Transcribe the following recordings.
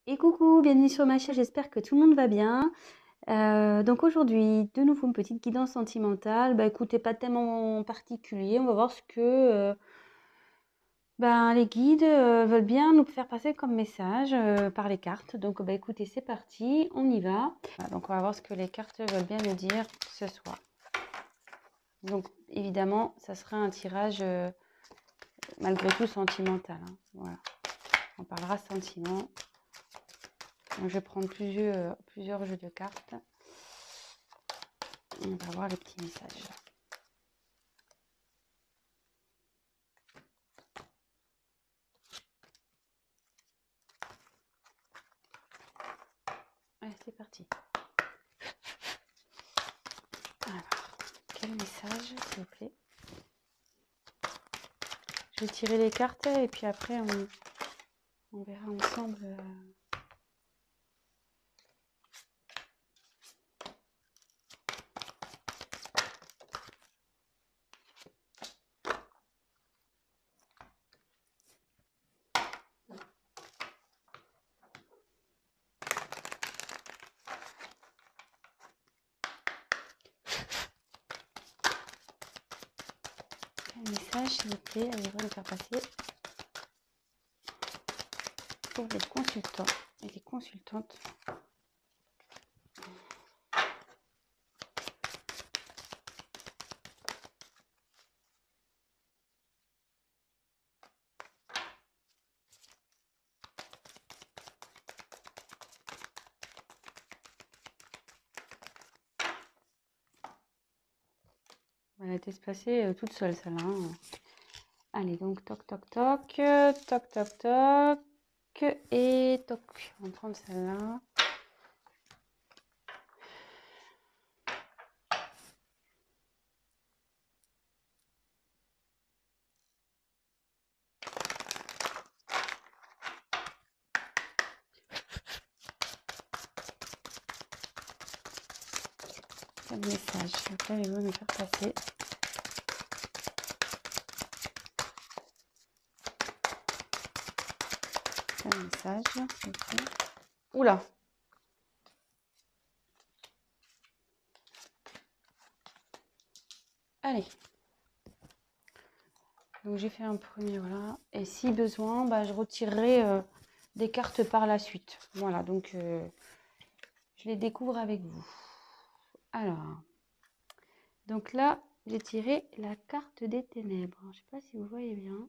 Et coucou, bienvenue sur ma chaîne, j'espère que tout le monde va bien. Donc aujourd'hui, de nouveau une petite guidance sentimentale. Bah écoutez, pas tellement particulier, on va voir ce que les guides veulent bien nous faire passer comme message par les cartes. Donc bah écoutez, c'est parti, on y va. Voilà, donc on va voir ce que les cartes veulent bien nous dire ce soir. Donc évidemment, ça sera un tirage malgré tout sentimental, hein. Voilà, on parlera sentiment. Donc, je vais prendre plusieurs jeux de cartes. On va voir les petits messages. Allez, c'est parti. Alors, quel message, s'il vous plaît? Je vais tirer les cartes et puis après, on verra ensemble. Quel message, s'il vous plaît, allez-vous me faire passer pour les consultants et les consultantes. Elle a été se passer toute seule, celle-là, hein. Allez, donc toc toc toc, toc toc toc, et toc. On va prendre celle-là. Quel message, allez-vous me faire passer? Quel message, s'il vous plaît? Oula! Allez. Donc j'ai fait un premier, voilà. Et si besoin, je retirerai des cartes par la suite. Voilà, donc je les découvre avec vous. Alors, donc là, j'ai tiré la carte des ténèbres. Je ne sais pas si vous voyez bien.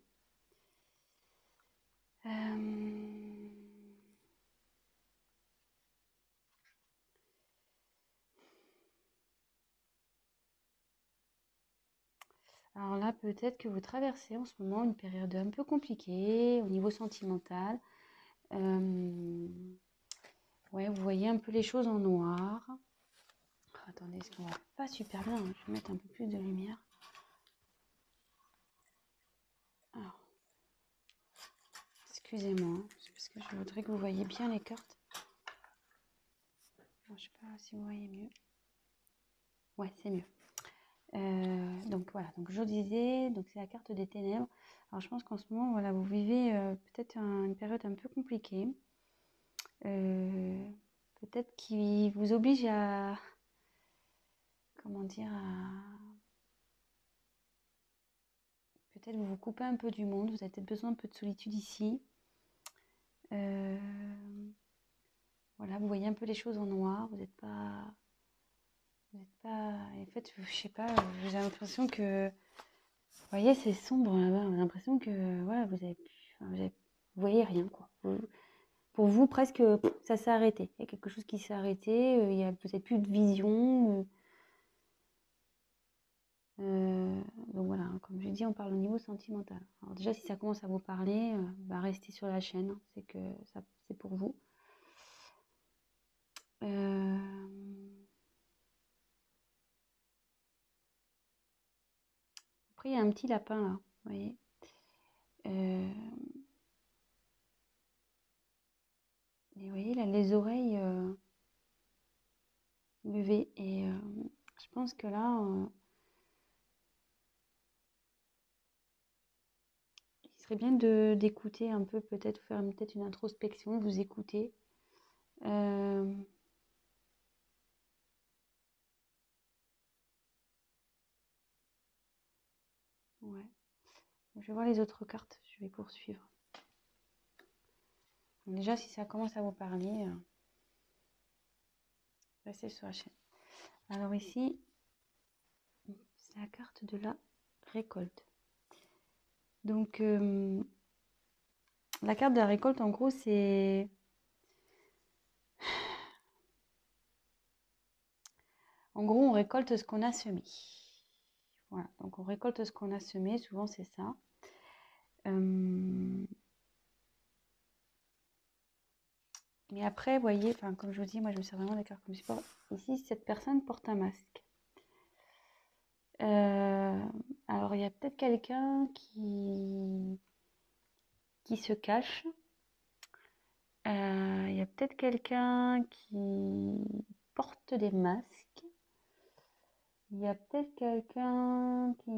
Alors là, peut-être que vous traversez en ce moment une période un peu compliquée au niveau sentimental. Ouais, vous voyez un peu les choses en noir. Attendez, ce qu'on va pas super bien, hein. Je vais mettre un peu plus de lumière. Alors, excusez-moi, c'est parce que je voudrais que vous voyez bien les cartes. Alors, je sais pas si vous voyez mieux. Ouais, c'est mieux. Donc voilà, donc je disais, donc c'est la carte des ténèbres. Alors je pense qu'en ce moment, voilà, vous vivez peut-être une période un peu compliquée. Peut-être qui vous oblige à, comment dire, peut-être vous couper un peu du monde. Vous avez peut-être besoin un peu de solitude ici. Voilà, vous voyez un peu les choses en noir. Vous n'êtes pas, en fait, je sais pas, j'ai l'impression que, vous voyez, c'est sombre là-bas. J'ai l'impression que, voilà, vous voyez rien, quoi. Pour vous, presque, ça s'est arrêté. Il y a quelque chose qui s'est arrêté. Vous n'avez plus de vision. Donc voilà, hein, comme je dis, on parle au niveau sentimental. Alors déjà, si ça commence à vous parler, restez sur la chaîne. Hein, c'est que c'est pour vous. Après, il y a un petit lapin là, vous voyez. Et vous voyez, là, les oreilles levées. Et je pense que là, il serait bien d'écouter un peu, peut-être faire peut-être une introspection, vous écouter. Ouais. Je vais voir les autres cartes, je vais poursuivre. Donc déjà, si ça commence à vous parler, restez sur la chaîne. Alors ici, c'est la carte de la récolte. Donc, la carte de la récolte, en gros, c'est... En gros, on récolte ce qu'on a semé. Voilà, donc on récolte ce qu'on a semé, souvent c'est ça. Mais après, vous voyez, comme je vous dis, moi je me sers vraiment des cartes comme support. Ici, cette personne porte un masque. Alors, il y a peut-être quelqu'un qui se cache. Il y a peut-être quelqu'un qui porte des masques. Il y a peut-être quelqu'un qui...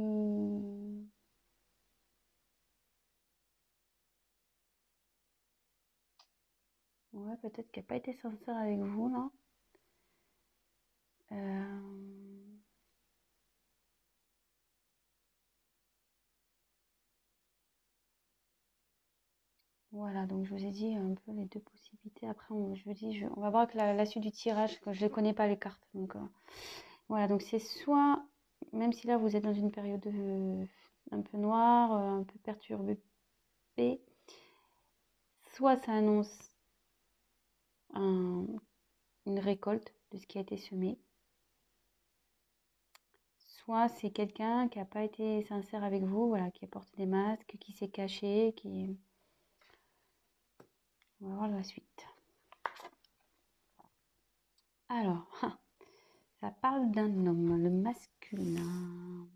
Ouais, peut-être qui n'a pas été sincère avec vous, là. Voilà, donc je vous ai dit un peu les deux possibilités. Après, on va voir avec la suite du tirage, que je ne connais pas les cartes. Donc, voilà, donc c'est soit, même si là vous êtes dans une période un peu noire, un peu perturbée, soit ça annonce une récolte de ce qui a été semé, soit c'est quelqu'un qui n'a pas été sincère avec vous, voilà, qui a porté des masques, qui s'est caché, qui... On va voir la suite. Alors, ça parle d'un homme, le masculin.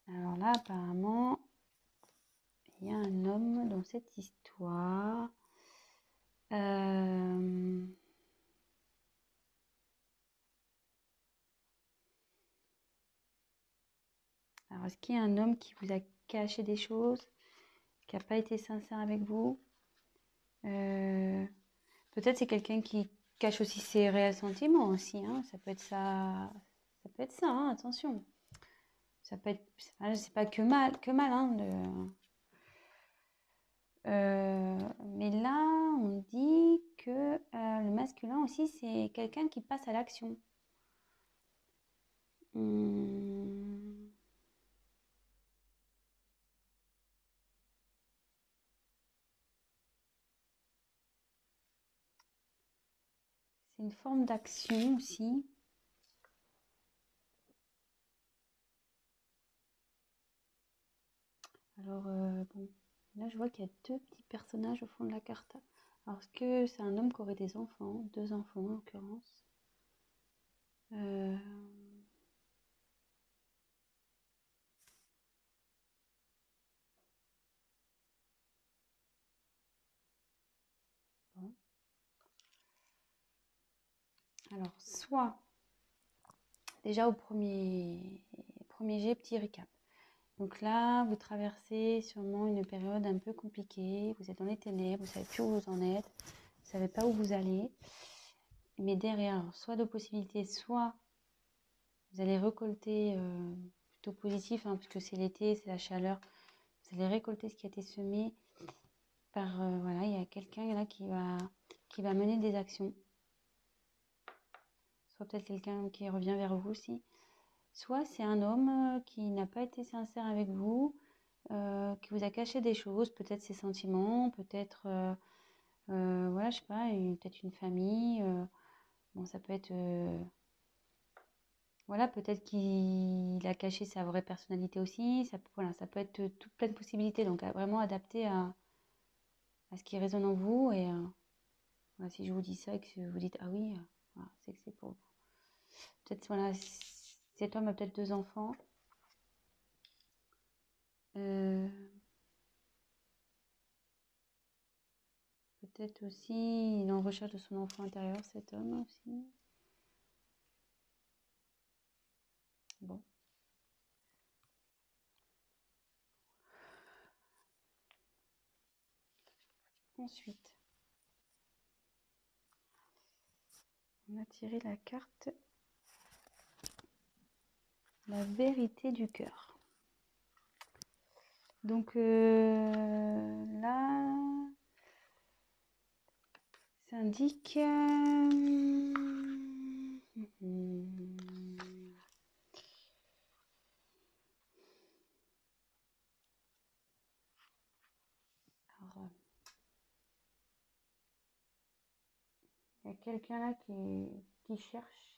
Alors là, apparemment, il y a un homme dans cette histoire. Alors, est-ce qu'il y a un homme qui vous a caché des choses, qui n'a pas été sincère avec vous? Peut-être c'est quelqu'un qui cache aussi ses réels sentiments aussi, hein. Ça peut être ça, hein, attention. Ça peut être, c'est pas que mal, hein, mais là, on dit que le masculin aussi, c'est quelqu'un qui passe à l'action. C'est une forme d'action aussi. Alors, bon, là, je vois qu'il y a deux petits personnages au fond de la carte. Alors, est-ce que c'est un homme qui aurait des enfants? Deux enfants, en l'occurrence. Bon. Alors, soit, déjà au premier jet, petit récap. Donc là, vous traversez sûrement une période un peu compliquée. Vous êtes dans les ténèbres, vous ne savez plus où vous en êtes, vous ne savez pas où vous allez. Mais derrière, soit de possibilités, soit vous allez récolter plutôt positif, hein, puisque c'est l'été, c'est la chaleur. Vous allez récolter ce qui a été semé par, voilà, il y a quelqu'un là qui va mener des actions. Soit peut-être quelqu'un qui revient vers vous aussi. Soit c'est un homme qui n'a pas été sincère avec vous, qui vous a caché des choses, peut-être ses sentiments, peut-être, voilà, je sais pas, peut-être une famille. Bon, ça peut être, voilà, peut-être qu'il a caché sa vraie personnalité aussi. Voilà, ça peut être toute plein de possibilités. Donc, vraiment adapté à ce qui résonne en vous. Et voilà, si je vous dis ça et que vous dites, ah oui, voilà, c'est que c'est pour vous. Peut-être, voilà, cet homme a peut-être deux enfants. Peut-être aussi, il est en recherche de son enfant intérieur, cet homme aussi. Bon. Ensuite, On a tiré la carte la vérité du cœur. Donc là, ça indique... Alors, il y a quelqu'un là qui cherche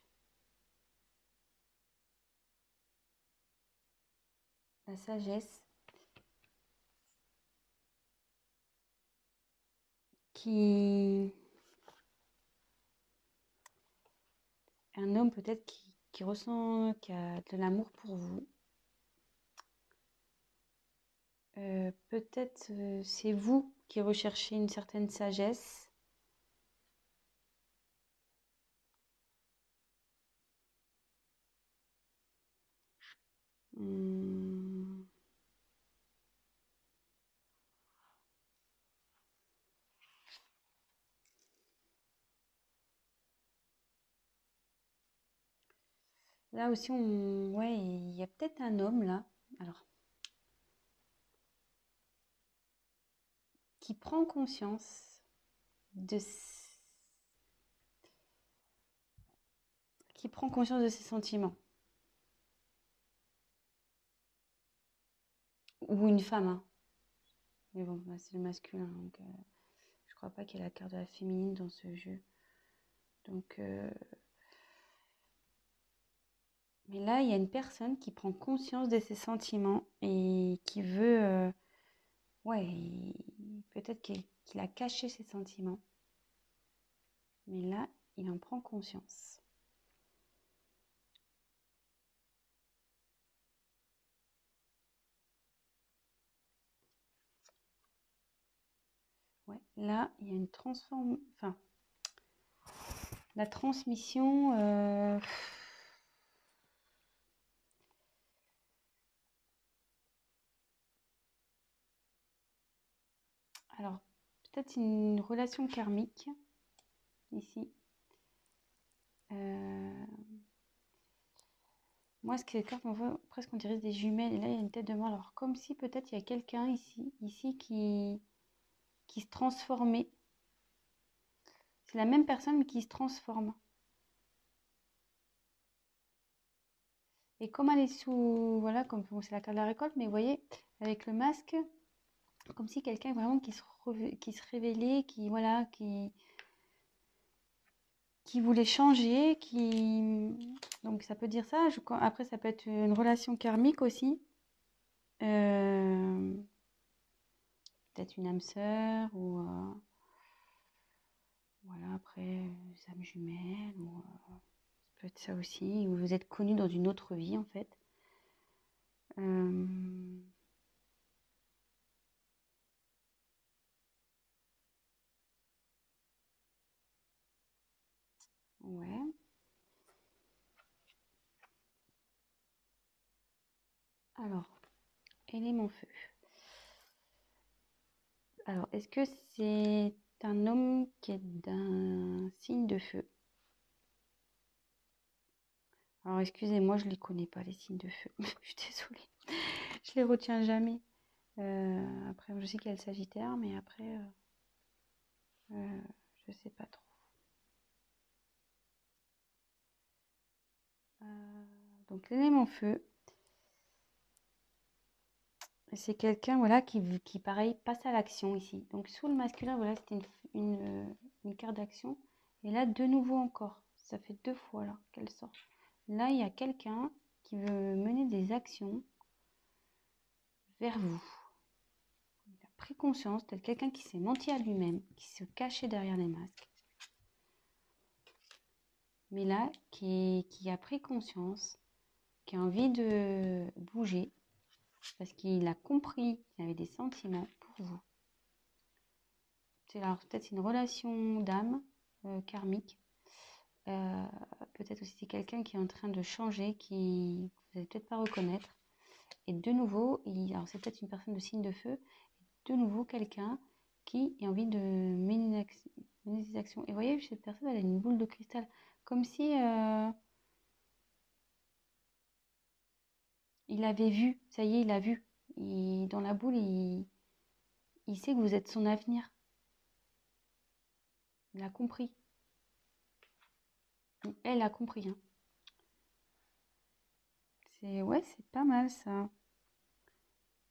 la sagesse, un homme peut-être qui ressent, qui a de l'amour pour vous. Peut-être c'est vous qui recherchez une certaine sagesse. Là aussi, ouais, il y a peut-être un homme là, alors, qui prend conscience de ses sentiments. Ou une femme, hein. Mais bon, là, c'est le masculin, donc je crois pas qu'il y ait la carte de la féminine dans ce jeu. Donc, mais là, il y a une personne qui prend conscience de ses sentiments et qui veut, ouais, peut-être qu'il a caché ses sentiments. Mais là, il en prend conscience. Ouais, là, il y a une enfin, la transmission. Alors, peut-être une relation karmique ici. Moi, ce que les cartes m'envoient, presque on dirait des jumelles. Et là, il y a une tête de mort. Alors, comme si peut-être il y a quelqu'un ici qui se transformait. C'est la même personne mais qui se transforme. Et comme elle est sous, voilà, comme bon, c'est la carte de la récolte, mais vous voyez, avec le masque, comme si quelqu'un vraiment qui se révélait, voilà, qui voulait changer, donc ça peut dire ça. Après, ça peut être une relation karmique aussi. Peut-être une âme sœur ou voilà, après, âme jumelle ou ça peut être ça aussi. Ou vous êtes connu dans une autre vie en fait. Ouais. Alors, élément feu. Alors, est-ce que c'est un homme qui est d'un signe de feu? Alors, excusez-moi, je ne les connais pas, les signes de feu. Je suis désolée. Je les retiens jamais. Après, je sais qu'il y a le Sagittaire, mais après, je sais pas trop. Donc, l'élément feu, c'est quelqu'un voilà, qui, pareil, passe à l'action ici. Donc, sous le masculin, voilà, c'était une carte d'action. Et là, de nouveau encore. Ça fait 2 fois là qu'elle sort. Là, il y a quelqu'un qui veut mener des actions vers vous. Il a pris conscience, peut-être quelqu'un qui s'est menti à lui-même, qui se cachait derrière les masques. Mais là, qui a pris conscience, qui a envie de bouger, parce qu'il a compris qu'il avait des sentiments pour vous. Alors peut-être une relation d'âme karmique. Peut-être aussi c'est quelqu'un qui est en train de changer, qui vous n'allez peut-être pas reconnaître. Et de nouveau, alors c'est peut-être une personne de signe de feu, de nouveau quelqu'un qui a envie de mener des actions. Et vous voyez, cette personne, elle a une boule de cristal, Comme si il avait vu, ça y est, il a vu. Dans la boule, il sait que vous êtes son avenir. Il a compris. Elle a compris, hein. Ouais, c'est pas mal ça.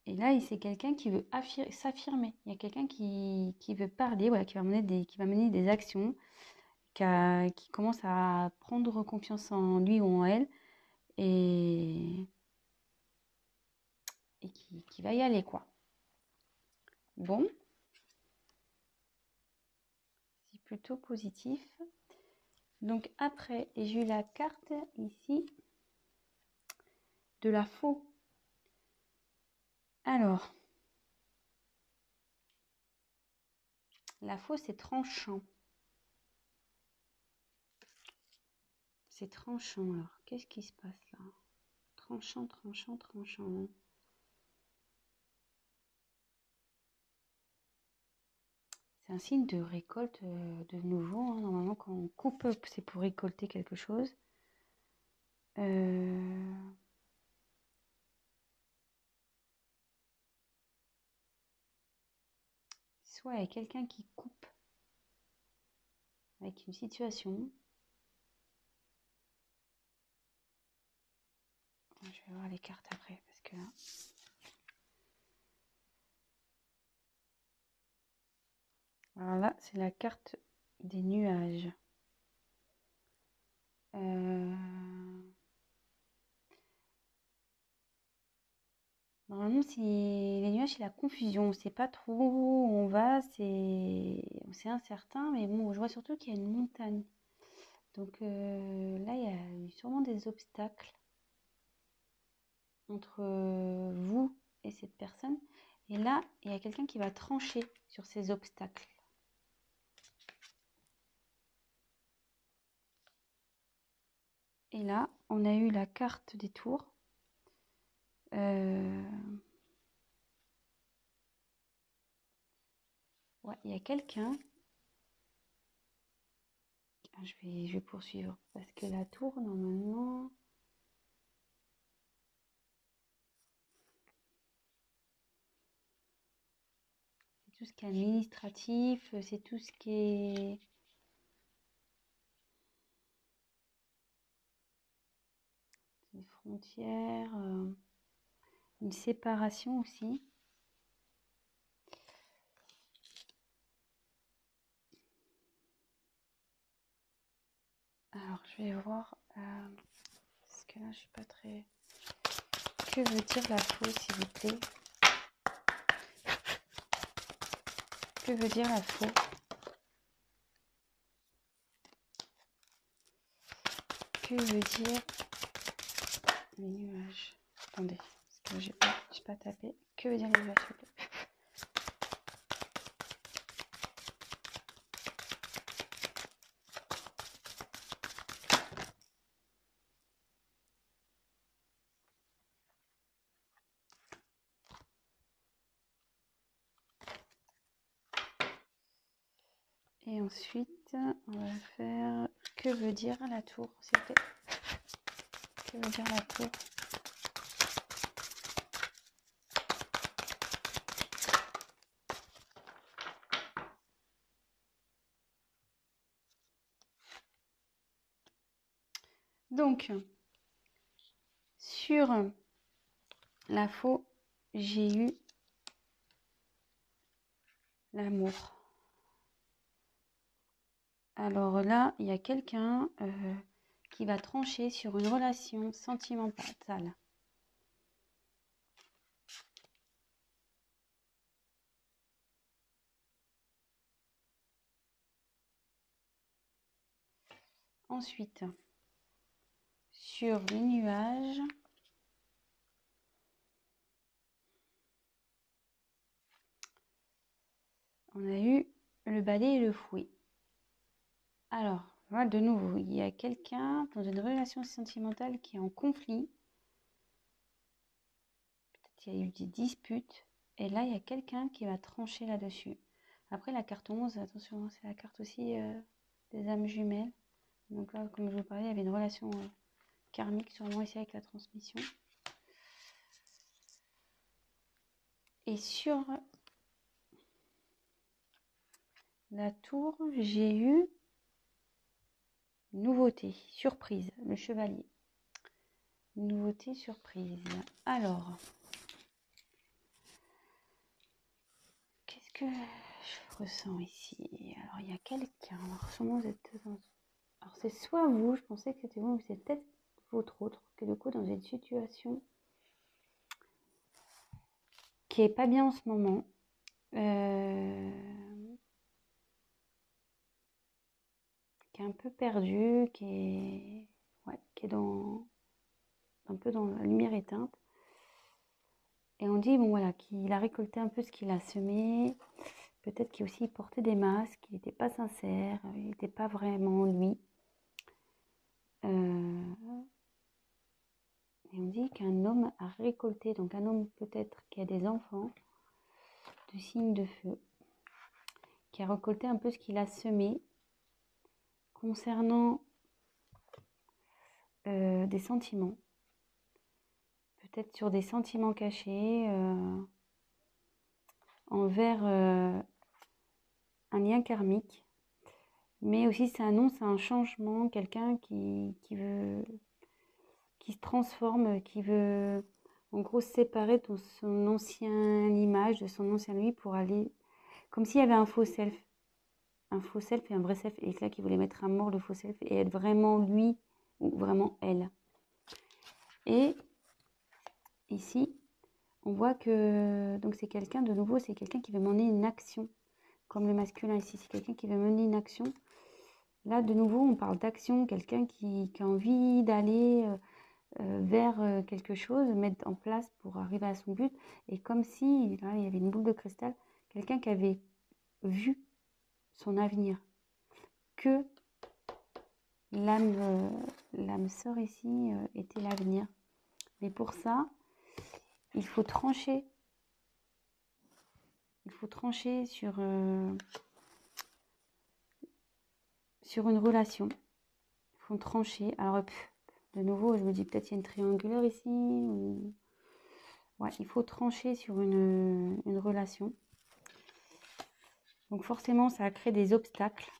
Et là, c'est quelqu'un qui veut s'affirmer. Il y a quelqu'un qui veut parler, voilà, qui va mener des actions, qui commence à prendre confiance en lui ou en elle et, qui va y aller, quoi. Bon, c'est plutôt positif. Donc après, j'ai eu la carte ici de la faux. Alors, la faux, c'est tranchant. C'est tranchant. Alors, qu'est-ce qui se passe là? Tranchant, tranchant, tranchant. C'est un signe de récolte de nouveau, hein. Normalement, quand on coupe, c'est pour récolter quelque chose. Soit il y a quelqu'un qui coupe avec une situation. Je vais voir les cartes après, parce que là... Alors là, c'est la carte des nuages. Normalement, si les nuages, c'est la confusion. On ne sait pas trop où on va, c'est incertain, mais bon, je vois surtout qu'il y a une montagne. Donc là, il y a eu sûrement des obstacles entre vous et cette personne. Et là, il y a quelqu'un qui va trancher sur ces obstacles. Et là, on a eu la carte des tours. Ouais, il y a quelqu'un. Je vais poursuivre parce que la tour, normalement... C'est tout ce qui est administratif, c'est tout ce qui est... Des frontières, une séparation aussi. Alors, je vais voir... parce que là, je suis pas très... Que veut dire la faux, s'il vous plaît? Que veut dire la faux? Que veut dire les nuages? Attendez, parce que j'ai pas tapé. Que veut dire les nuages, s'il vous plaît? Et ensuite, on va faire... Que veut dire la tour, s'il vous plaît? Que veut dire la tour? Donc, sur la faux, j'ai eu l'amour. Alors là, il y a quelqu'un qui va trancher sur une relation sentimentale. Ensuite, sur les nuages, on a eu le balai et le fouet. Alors, voilà, de nouveau, il y a quelqu'un dans une relation sentimentale qui est en conflit. Peut-être qu'il y a eu des disputes. Et là, il y a quelqu'un qui va trancher là-dessus. Après, la carte 11, attention, c'est la carte aussi des âmes jumelles. Donc là, comme je vous parlais, il y avait une relation karmique sûrement ici avec la transmission. Et sur la tour, j'ai eu nouveauté, surprise, le chevalier. Nouveauté, surprise. Alors, qu'est-ce que je ressens ici? Alors, il y a quelqu'un. Alors, sûrement, vous êtes dans... Alors, c'est soit vous, je pensais que c'était vous, mais c'est peut-être votre autre, que du coup, dans une situation qui est pas bien en ce moment. Qui est un peu perdu, qui est dans un peu dans la lumière éteinte. Et on dit, bon voilà, qu'il a récolté un peu ce qu'il a semé. Peut-être qu'il aussi portait des masques, il n'était pas sincère, il n'était pas vraiment lui. Et on dit qu'un homme a récolté, donc un homme peut-être qui a des enfants, de signes de feu, qui a récolté un peu ce qu'il a semé concernant des sentiments. Peut-être sur des sentiments cachés envers un lien karmique. Mais aussi ça annonce un changement, quelqu'un qui se transforme, qui veut en gros se séparer de son ancienne image, de son ancien lui pour aller... Comme s'il y avait un faux self et un vrai self, et là qui voulait mettre à mort le faux self et être vraiment lui ou vraiment elle. Et ici, on voit que donc c'est quelqu'un, de nouveau, c'est quelqu'un qui veut mener une action, comme le masculin ici, c'est quelqu'un qui veut mener une action. Là, de nouveau, on parle d'action, quelqu'un qui a envie d'aller vers quelque chose, mettre en place pour arriver à son but. Et comme si, là, il y avait une boule de cristal, quelqu'un qui avait vu son avenir, que l'âme sœur ici était l'avenir. Mais pour ça, il faut trancher. Il faut trancher sur une relation. Il faut trancher. Alors, de nouveau, je me dis peut-être il y a une triangulaire ici. Ou... Ouais, il faut trancher sur une relation. Donc forcément, ça a créé des obstacles.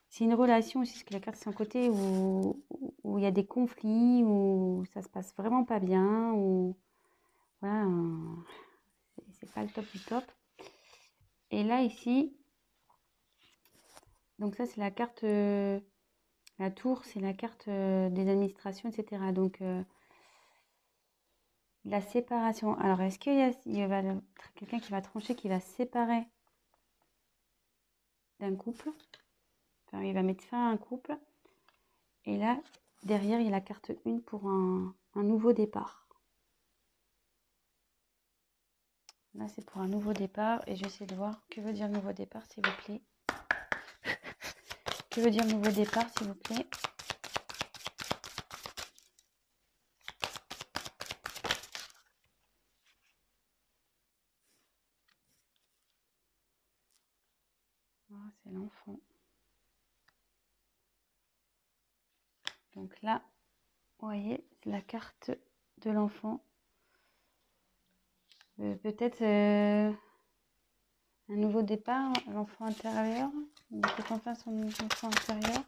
C'est une relation aussi, parce que la carte c'est un côté où il y a des conflits, où ça se passe vraiment pas bien, où voilà, c'est pas le top du top. Et là ici, donc ça c'est la carte, la tour, c'est la carte des administrations, etc. Donc la séparation. Alors est-ce qu'il y a quelqu'un qui va trancher, qui va se séparer d'un couple? Enfin, il va mettre fin à un couple. Et là, derrière, il y a la carte 1 pour un nouveau départ. Là, c'est pour un nouveau départ. Et j'essaie de voir que veut dire nouveau départ, s'il vous plaît. Que veut dire nouveau départ, s'il vous plaît? Ah, c'est l'enfant. Donc là, vous voyez, c'est la carte de l'enfant. Peut-être un nouveau départ, l'enfant intérieur. Peut-être enfin son enfant intérieur.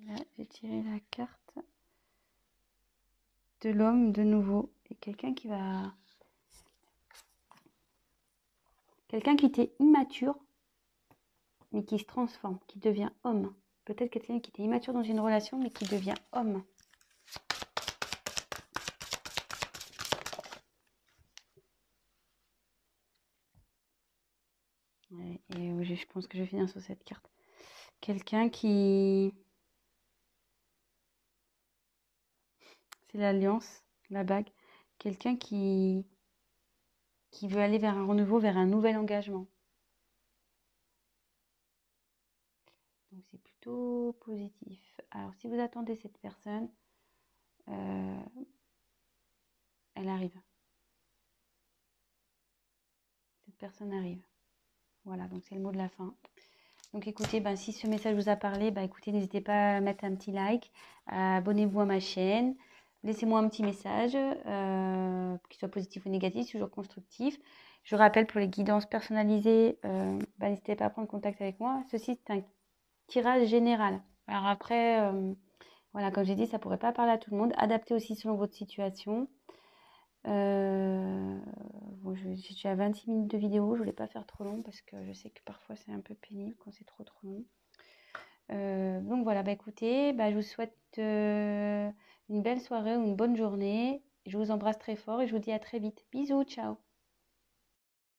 Là, j'ai tiré la carte de l'homme de nouveau. Et quelqu'un qui va... Quelqu'un qui était immature, mais qui se transforme, qui devient homme. Peut-être quelqu'un qui était immature dans une relation, mais qui devient homme. Ouais, et je pense que je vais finir sur cette carte. Quelqu'un qui... C'est l'alliance, la bague. Quelqu'un qui veut aller vers un renouveau, vers un nouvel engagement. Donc c'est plutôt positif. Alors si vous attendez cette personne, elle arrive. Cette personne arrive. Voilà, donc c'est le mot de la fin. Donc écoutez, ben, si ce message vous a parlé, ben, écoutez, n'hésitez pas à mettre un petit like, abonnez-vous à ma chaîne, laissez-moi un petit message, qu'il soit positif ou négatif, toujours constructif. Je rappelle, pour les guidances personnalisées, ben, n'hésitez pas à prendre contact avec moi. Ceci, c'est un tirage général. Alors après, voilà, comme j'ai dit, ça ne pourrait pas parler à tout le monde. Adaptez aussi selon votre situation. Bon, je suis à 26 minutes de vidéo, je voulais pas faire trop long parce que je sais que parfois c'est un peu pénible quand c'est trop long. Donc voilà, bah écoutez, bah, je vous souhaite une belle soirée ou une bonne journée. Je vous embrasse très fort et je vous dis à très vite. Bisous, ciao.